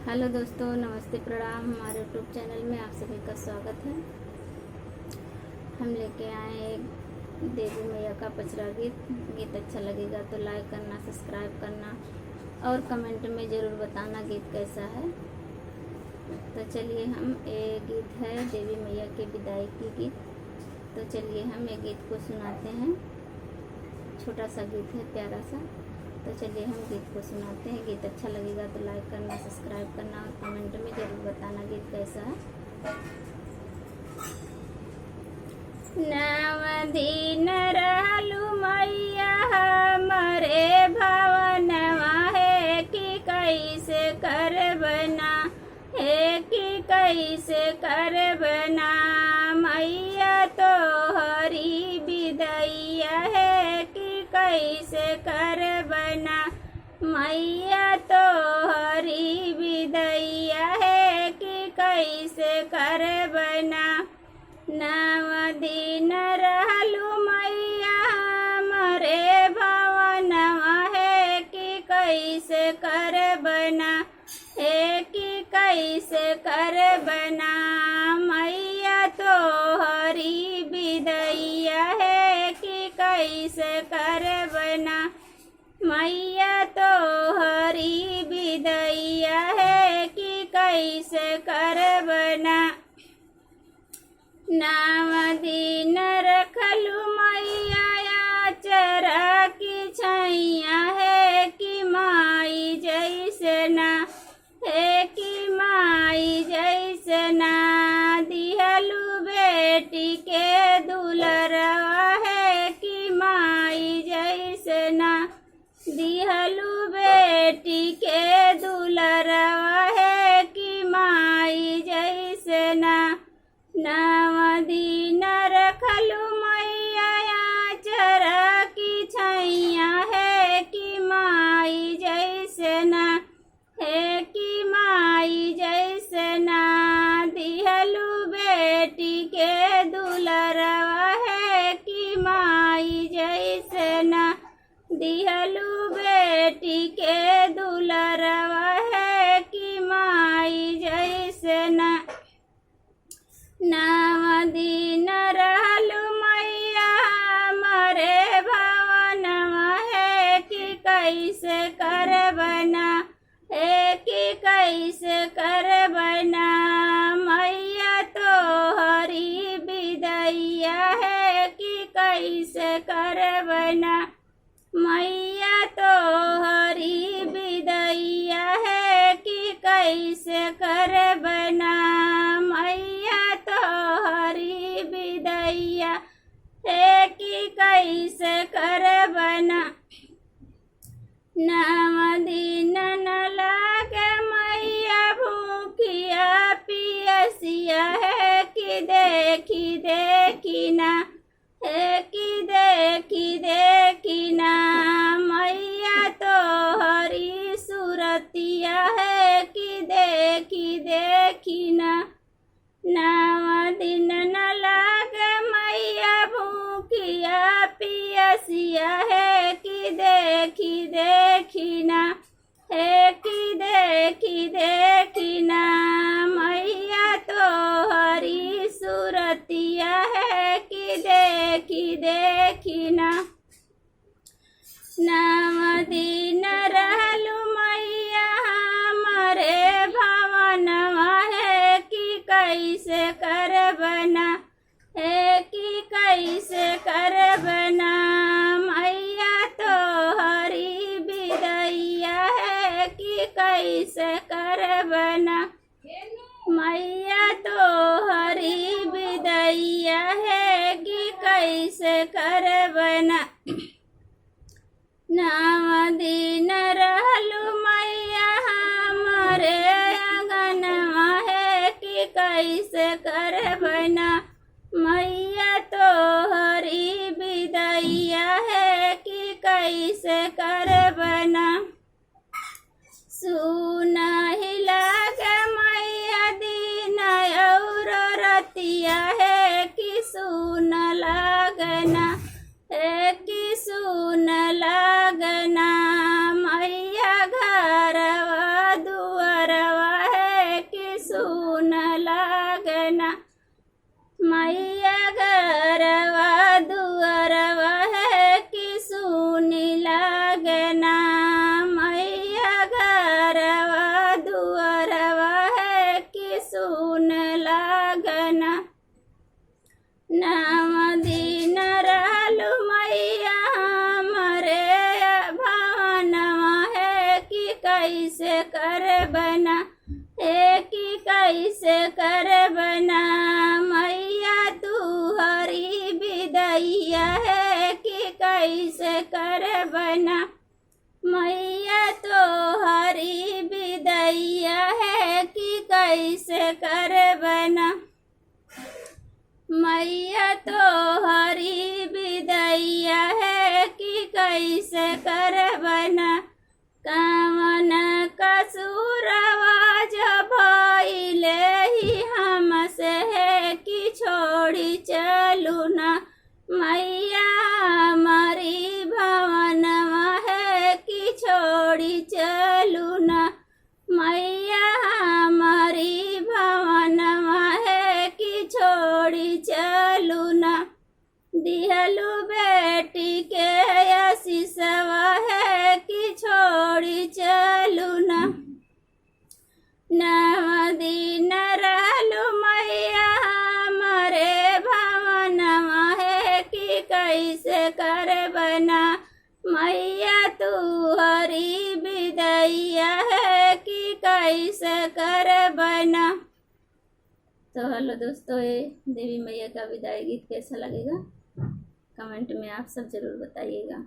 Hello दोस्तों, नमस्ते, प्रणाम। हमारे यूट्यूब चैनल में आप सभी का स्वागत है। हम लेके आए एक देवी मैया का पचरा गीत अच्छा लगेगा तो लाइक करना, सब्सक्राइब करना और कमेंट में ज़रूर बताना गीत कैसा है। तो चलिए, हम ये गीत है देवी मैया के विदाई की गीत। तो चलिए हम ये गीत को सुनाते हैं। छोटा सा गीत है, प्यारा सा। तो चलिए हम गीत को सुनाते हैं। गीत अच्छा लगेगा तो लाइक करना, सब्सक्राइब करना और कमेंट में ज़रूर बताना गीत कैसा है। नव दिन रहलु मैया हमरे भवनवा है कि कैसे करबना, है कि कैसे करबना। मैया तो हरी विदैया है कि कैसे करबना। मैया तो हरी विदैया है कि कैसे करबना। नव दिन रहलु मैया हमरे भवनवा है कि कैसे करबना, है कि कैसे करबना। मैया तो हरी विदैया है कि कैसे करबना। मैया तो हरी विदैया है कि कैसे करबना। नव दिन रखलु मैया चरा की छैया है कि माई जैसे ना, है कि माई जैसे ना। दिहलु बेटी के दुलरवा है कि माई जैसे ना। दिहलु बेटी के दुलरवा है कि माई जैसे ना। नव दिन रखलु मैया चरा की छैया है कि माई जैसे ना, है कि माई जैसे ना। दिहलु बेटी के दुलरवा है कि माई जैसे ना। दिहलु बेटी के दुलरवा है कि माई जैसे ना। नव दिन रहलु मैया हमरे भवनवा है कि कैसे करबना, है कि कैसे करबना। मैया तो हरी विदैया है कि कैसे करबना। मैया तो हरी विदैया है कि कैसे करबना। मैया तो हरी विदैया है कि कैसे करबना। नव दिन न लागे मैया भूखिया पियसिया है कि देखी देखी ना, है कि देखी देखी ना। मैया तो हरी सूरतिया है कि देखी देखी ना। नव दिन न लागे मैया भूखिया पियसिया है कि देखी देखी ना, है कि देखी देखी ना। मैया तो हरी सूरतिया है कि देखी देखी ना। नव दिन रहलु मैया हमरे भवनवा है कि कैसे करबना, है कि कैसे करबना। मैया तो हरी विदैया है कि कैसे करबना। मैया तो हरी विदैया है कि कैसे करबना। नव दिन रहलु मैया हमरे आंगनवा है कि कैसे करबना। मैया तो हरी विदैया है कि कैसे करबना। सुन लागे मैया दिन और रतिया है कि सुन लागना, है कि सुन लागना। मैया घरवा दुआरवा कैसे कर बना, हे कि कैसे कर बना। मैया तू हरी विदैया है कि कैसे कर बना। मैया तो हरी विदैया है कि कैसे कर बना। मैया तो हरी विदैया है कि कैसे कर बना। कवन कसूरवा जब भइले ही हमसे है कि छोड़ी चलू ना। मैया हमारी भवनवा है कि छोड़ी चलू ना। मैया हमारी भवनवा है कि छोड़ी चलू ना। दिहलू बेटी के आशीषवा है कि छोड़ी चलू ना। नव दिन रहलू मैया हमारे भवनवा है कि कैसे कर बना। मैया तू हरी विदैया है कि कैसे कर बना। तो हेलो दोस्तों, ये देवी मैया का विदाई गीत कैसा लगेगा कमेंट में आप सब जरूर बताइएगा।